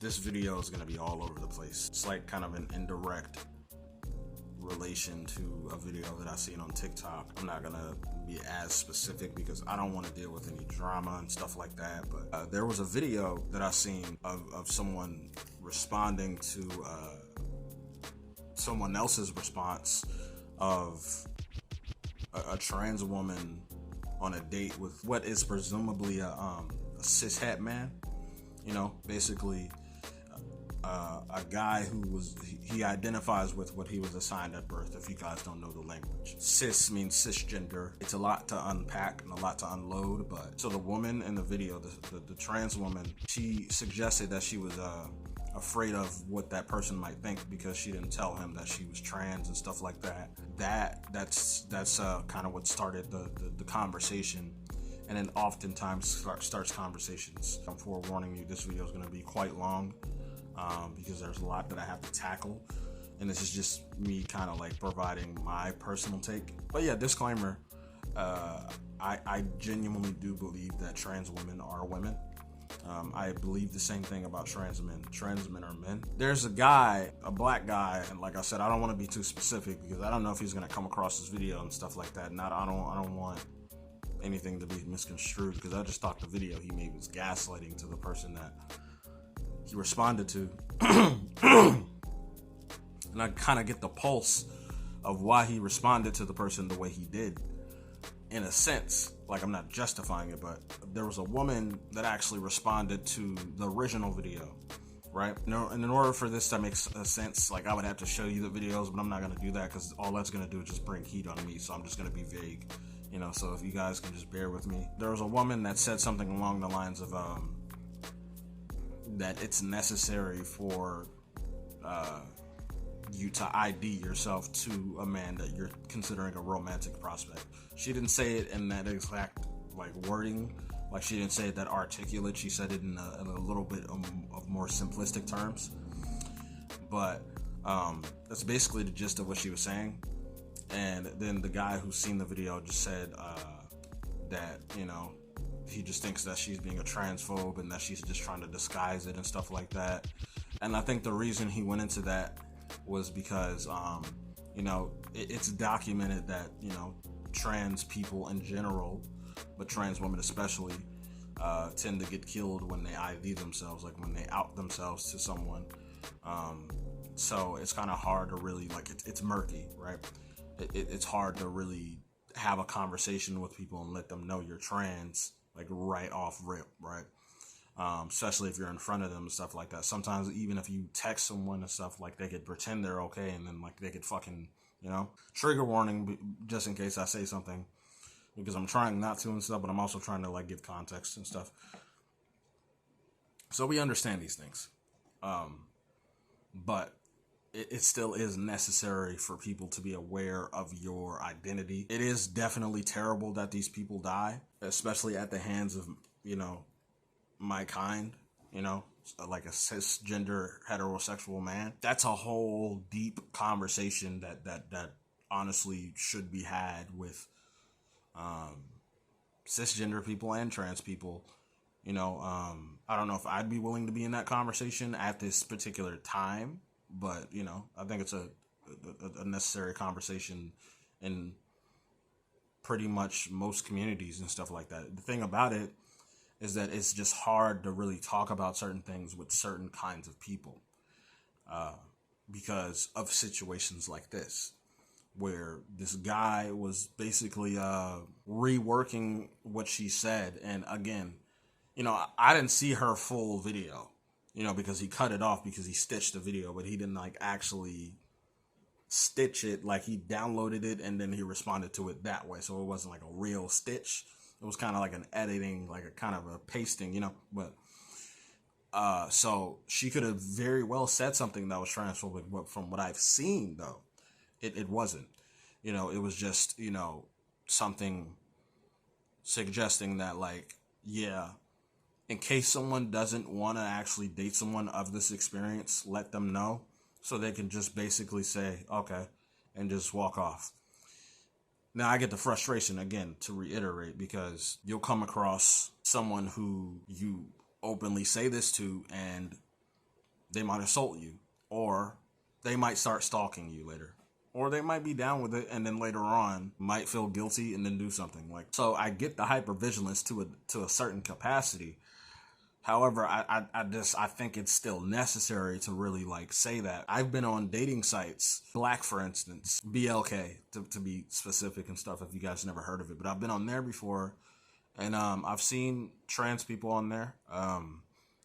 This video is going to be all over the place. It's like kind of an indirect relation to a video that I seen on TikTok. I'm not going to be as specific because I don't want to deal with any drama and stuff like that. But there was a video that I seen of someone responding to someone else's response of a trans woman on a date with what is presumably a cishet man. You know, basically a guy who he identifies with what he was assigned at birth, if you guys don't know the language. Cis means cisgender. It's a lot to unpack and a lot to unload, but so the woman in the video, the trans woman, she suggested that she was afraid of what that person might think because she didn't tell him that she was trans and stuff like that. That's kind of what started the conversation. And then oftentimes starts conversations. I'm forewarning you, this video is going to be quite long because there's a lot that I have to tackle. And this is just me kind of like providing my personal take. But yeah, disclaimer, I genuinely do believe that trans women are women. I believe the same thing about trans men. Trans men are men. There's a guy, a black guy, and like I said, I don't want to be too specific because I don't know if he's going to come across this video and stuff like that. And I don't want anything to be misconstrued because I just thought the video he made was gaslighting to the person that he responded to. And I kind of get the pulse of why he responded to the person the way he did, in a sense. Like, I'm not justifying it, but there was a woman that actually responded to the original video, right? And in order for this to make sense, like, I would have to show you the videos, but I'm not going to do that because all that's going to do is just bring heat on me, so I'm just going to be vague. You know, so if you guys can just bear with me. There was a woman that said something along the lines of that it's necessary for you to ID yourself to a man that you're considering a romantic prospect. She didn't say it in that exact like wording, like she didn't say it that articulate. She said it in a little bit of more simplistic terms. But that's basically the gist of what she was saying. And then the guy who's seen the video just said that, you know, he just thinks that she's being a transphobe and that she's just trying to disguise it and stuff like that. And I think the reason he went into that was because, you know, it's documented that, you know, trans people in general, but trans women especially, tend to get killed when they ID themselves, like when they out themselves to someone. So it's kind of hard to really, like, it's murky, right? It's hard to really have a conversation with people and let them know you're trans, like right off rip, right? Especially if you're in front of them and stuff like that. Sometimes even if you text someone and stuff, like they could pretend they're okay and then like they could fucking, you know, trigger warning just in case I say something because I'm trying not to and stuff, but I'm also trying to like give context and stuff. So we understand these things. But it still is necessary for people to be aware of your identity. It is definitely terrible that these people die, especially at the hands of, you know, my kind, you know, like a cisgender heterosexual man. That's a whole deep conversation that honestly should be had with cisgender people and trans people. You know, I don't know if I'd be willing to be in that conversation at this particular time. But, you know, I think it's a necessary conversation in pretty much most communities and stuff like that. The thing about it is that it's just hard to really talk about certain things with certain kinds of people because of situations like this, where this guy was basically reworking what she said. And again, you know, I didn't see her full video. You know, because he cut it off because he stitched the video, but he didn't like actually stitch it. Like he downloaded it and then he responded to it that way. So it wasn't like a real stitch. It was kind of like an editing, like a kind of a pasting, you know, but so she could have very well said something that was transphobic, but from what I've seen though, it wasn't, you know, it was just, you know, something suggesting that like, yeah, in case someone doesn't want to actually date someone of this experience, let them know so they can just basically say, okay, and just walk off. Now, I get the frustration, again, to reiterate, because you'll come across someone who you openly say this to, and they might assault you, or they might start stalking you later. Or they might be down with it and then later on might feel guilty and then do something. Like, so I get the hypervigilance to a certain capacity. However, I think it's still necessary to really like say that. I've been on dating sites, Black for instance, BLK to be specific and stuff if you guys never heard of it, but I've been on there before, and I've seen trans people on there,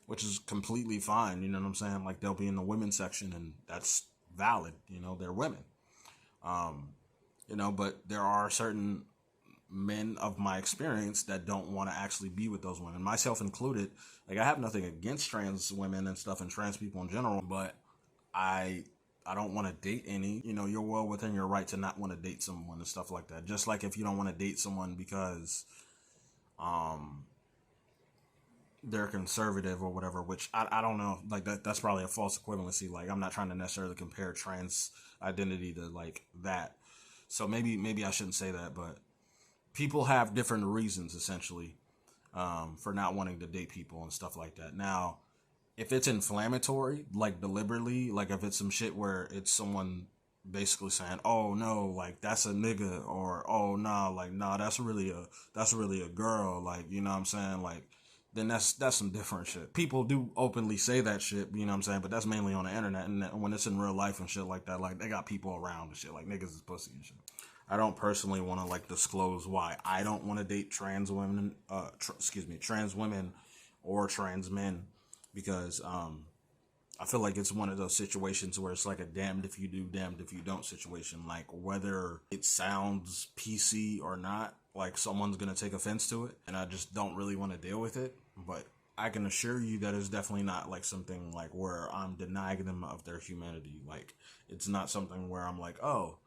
which is completely fine, you know what I'm saying? Like, they'll be in the women's section and that's valid, you know, they're women. You know, but there are certain men of my experience that don't want to actually be with those women, myself included. Like, I have nothing against trans women and stuff and trans people in general, but I don't want to date any. You know, you're well within your right to not want to date someone and stuff like that. Just like if you don't want to date someone because they're conservative or whatever, which I don't know. Like, that's probably a false equivalency. Like, I'm not trying to necessarily compare trans identity to like that. So maybe I shouldn't say that, but people have different reasons essentially for not wanting to date people and stuff like that. Now, if it's inflammatory, like deliberately, like if it's some shit where it's someone basically saying, "Oh no, like that's a nigga," or "Oh no, like nah, that's really a girl," like, you know what I'm saying, like, then that's some different shit. People do openly say that shit, you know what I'm saying, but that's mainly on the internet, and when it's in real life and shit like that, like, they got people around and shit, like, niggas is pussy and shit. I don't personally want to like disclose why I don't want to date trans women, trans women or trans men, because I feel like it's one of those situations where it's like a damned if you do, damned if you don't situation. Like, whether it sounds PC or not, like, someone's gonna take offense to it, and I just don't really want to deal with it. But I can assure you that it's definitely not like something like where I'm denying them of their humanity. Like, it's not something where I'm like, oh,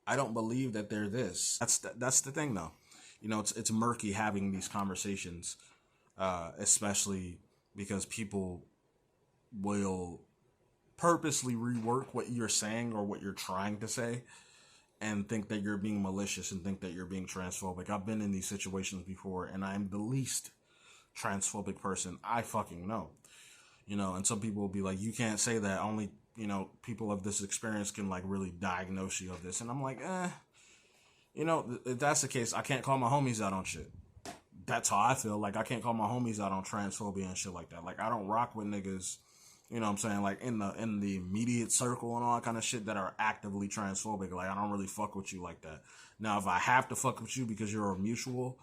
I don't believe that they're this. That's the thing, though. You know, it's murky having these conversations, especially because people will purposely rework what you're saying or what you're trying to say and think that you're being malicious and think that you're being transphobic. I've been in these situations before, and I'm the least transphobic person I fucking know. You know, and some people will be like, you can't say that, only, you know, people of this experience can like really diagnose you of this. And I'm like, you know, if that's the case, I can't call my homies out on shit. That's how I feel. Like, I can't call my homies out on transphobia and shit like that. Like, I don't rock with niggas, you know what I'm saying, like, in the immediate circle and all that kind of shit that are actively transphobic. Like, I don't really fuck with you like that. Now, if I have to fuck with you because you're a mutual,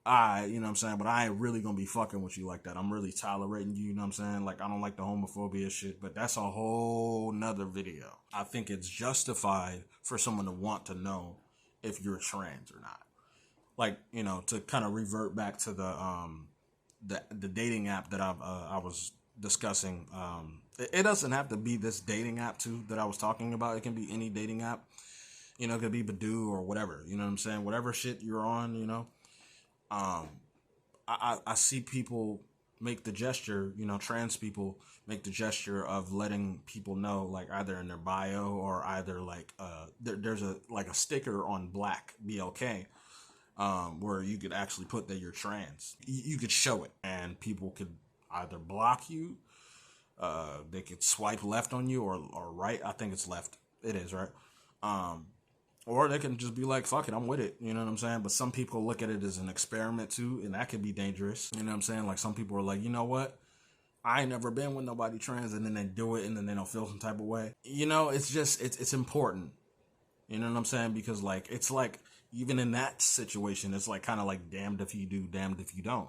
you know what I'm saying, but I ain't really gonna be fucking with you like that. I'm really tolerating you, you know what I'm saying? Like, I don't like the homophobia shit, but that's a whole nother video. I think it's justified for someone to want to know if you're trans or not. Like, you know, to kind of revert back to the dating app that I was discussing. It doesn't have to be this dating app too that I was talking about. It can be any dating app. You know, it could be Badoo or whatever. You know what I'm saying? Whatever shit you're on, you know. I see people make the gesture, you know, trans people make the gesture of letting people know, like, either in their bio or either like there's a sticker on Black BLK where you could actually put that you're trans. You could show it, and people could either block you, they could swipe left on you, or right. I think it's left. It is, right? Or they can just be like, fuck it, I'm with it. You know what I'm saying? But some people look at it as an experiment too, and that could be dangerous. You know what I'm saying? Like, some people are like, you know what? I ain't never been with nobody trans, and then they do it, and then they don't feel some type of way. You know, it's just, it's important. You know what I'm saying? Because, like, it's like, even in that situation, it's like kind of like damned if you do, damned if you don't.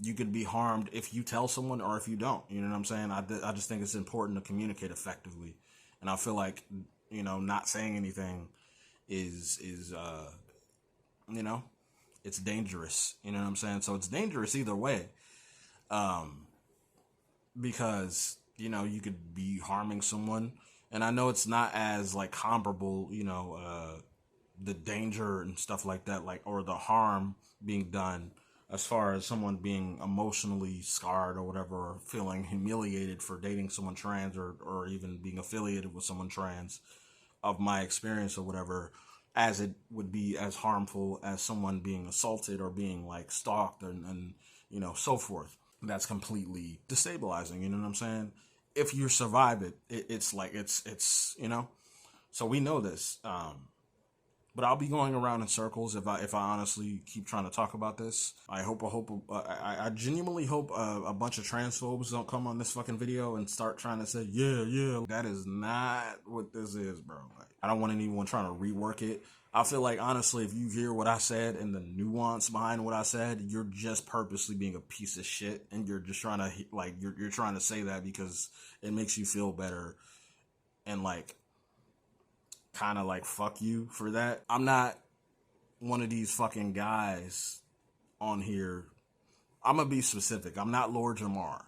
You could be harmed if you tell someone or if you don't. You know what I'm saying? I just think it's important to communicate effectively. And I feel like, you know, not saying anything is you know, it's dangerous. You know what I'm saying? So it's dangerous either way. Because, you know, you could be harming someone. And I know it's not as, like, comparable, you know, the danger and stuff like that, like, or the harm being done as far as someone being emotionally scarred or whatever, or feeling humiliated for dating someone trans, or even being affiliated with someone trans, of my experience or whatever, as it would be as harmful as someone being assaulted or being, like, stalked and you know, so forth. that's completely destabilizing. You know what I'm saying? If you survive it, it's like it's you know. So we know this. But I'll be going around in circles if I honestly keep trying to talk about this. I genuinely hope a bunch of transphobes don't come on this fucking video and start trying to say, yeah. That is not what this is, bro. Like, I don't want anyone trying to rework it. I feel like, honestly, if you hear what I said and the nuance behind what I said, you're just purposely being a piece of shit, and you're just trying to, like, you're trying to say that because it makes you feel better, and, like, kind of like fuck you for that. I'm not one of these fucking guys on here. I'm gonna be specific. I'm not Lord Jamar.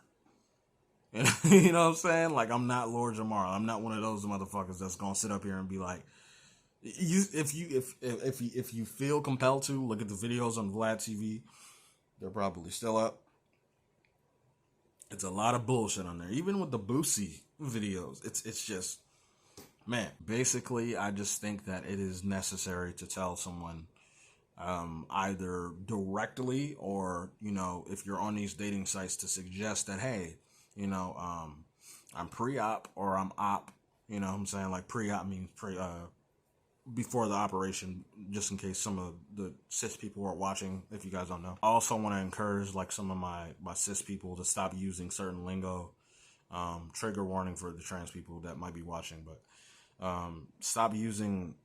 You know what I'm saying? Like, I'm not Lord Jamar. I'm not one of those motherfuckers that's gonna sit up here and be like, if you feel compelled to look at the videos on Vlad TV, they're probably still up. It's a lot of bullshit on there. Even with the Boosie videos, it's just, man, basically, I just think that it is necessary to tell someone, either directly or, you know, if you're on these dating sites, to suggest that, hey, you know, I'm pre-op or I'm op. You know what I'm saying? Like, pre-op means before the operation, just in case some of the cis people are watching, if you guys don't know. I also want to encourage, like, some of my cis people to stop using certain lingo. Trigger warning for the trans people that might be watching, but stop using,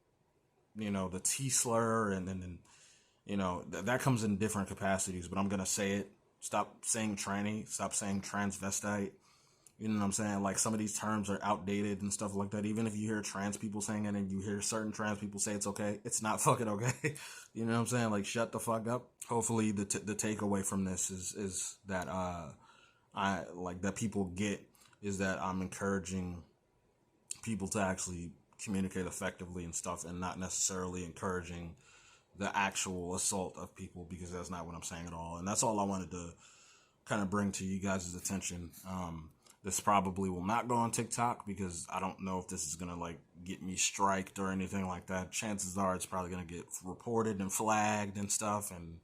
you know, the T slur, and then you know, that comes in different capacities, but I'm gonna say it. Stop saying tranny, stop saying transvestite. You know what I'm saying? Like, some of these terms are outdated and stuff like that. Even if you hear trans people saying it and you hear certain trans people say it's okay, it's not fucking okay. You know what I'm saying? Like, shut the fuck up. Hopefully the takeaway from this is that I like that people get is that I'm encouraging people to actually communicate effectively and stuff, and not necessarily encouraging the actual assault of people, because that's not what I'm saying at all. And that's all I wanted to kind of bring to you guys' attention. This probably will not go on TikTok, because I don't know if this is going to, like, get me striked or anything like that. Chances are it's probably going to get reported and flagged and stuff. And,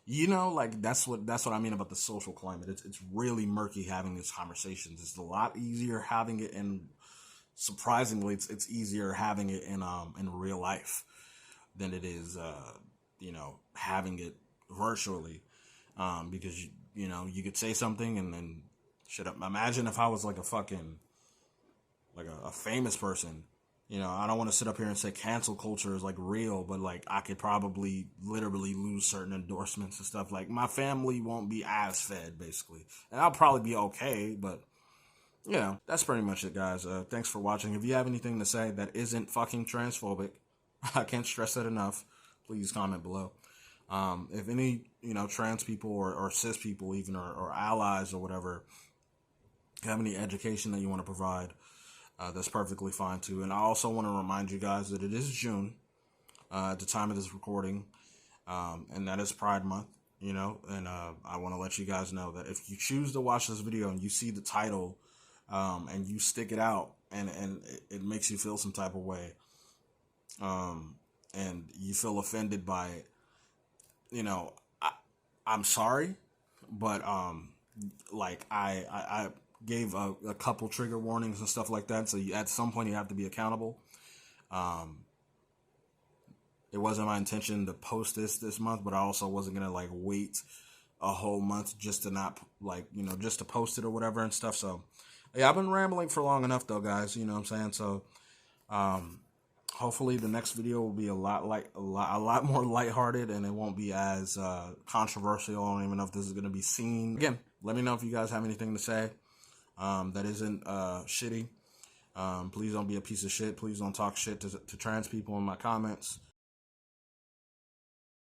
you know, like, that's what I mean about the social climate. It's really murky having these conversations. It's a lot easier having it in, surprisingly, it's easier having it in real life than it is, you know, having it virtually, because you know, you could say something and then shut up. Imagine if I was like a fucking, like a famous person. You know, I don't want to sit up here and say cancel culture is like real, but like I could probably literally lose certain endorsements and stuff. Like, my family won't be as fed, basically, and I'll probably be okay, but you know, that's pretty much it, guys. Thanks for watching. If you have anything to say that isn't fucking transphobic, I can't stress that enough, please comment below. If any, you know, trans people or cis people even, or allies or whatever, have any education that you want to provide, that's perfectly fine too. And I also want to remind you guys that it is June at the time of this recording, and that is Pride Month, you know. And I want to let you guys know that if you choose to watch this video and you see the title, and you stick it out, and it makes you feel some type of way, and you feel offended by it, you know, I'm sorry, but like I gave a couple trigger warnings and stuff like that, so at some point you have to be accountable. It wasn't my intention to post this month, but I also wasn't gonna, like, wait a whole month just to not, like, you know, just to post it or whatever and stuff. So yeah, I've been rambling for long enough though, guys, you know what I'm saying? So hopefully the next video will be a lot more lighthearted, and it won't be as controversial. I don't even know if this is going to be seen. Again, let me know if you guys have anything to say that isn't shitty. Please don't be a piece of shit. Please don't talk shit to trans people in my comments.